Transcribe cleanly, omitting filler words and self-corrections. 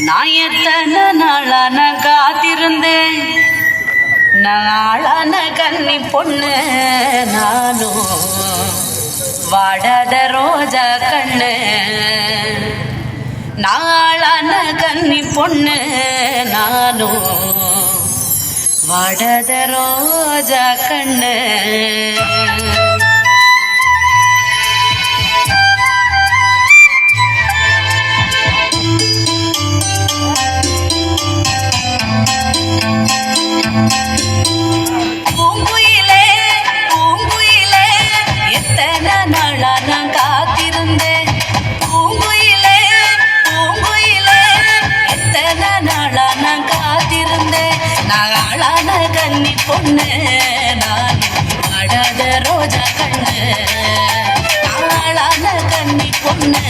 நான் எத்தனை நாளான காத்திருந்தேன் நாளான கன்னி பொண்ணு நானும் வாடாத ரோஜா கண்ணு நாளான கன்னி பொண்ணு நானும் வாடாத ரோஜா கண்ணு பூங்குயிலே பூங்குயிலே எத்தனை நாளா நான் காத்திருந்தேன் பூங்குயிலே பூங்குயிலே எத்தனை நாளா நான் காத்திருந்தேன் நாளான கன்னி பொண்ணு நான் வாடாத ரோஜா கண்ணு நாளான கன்னி பொண்ணு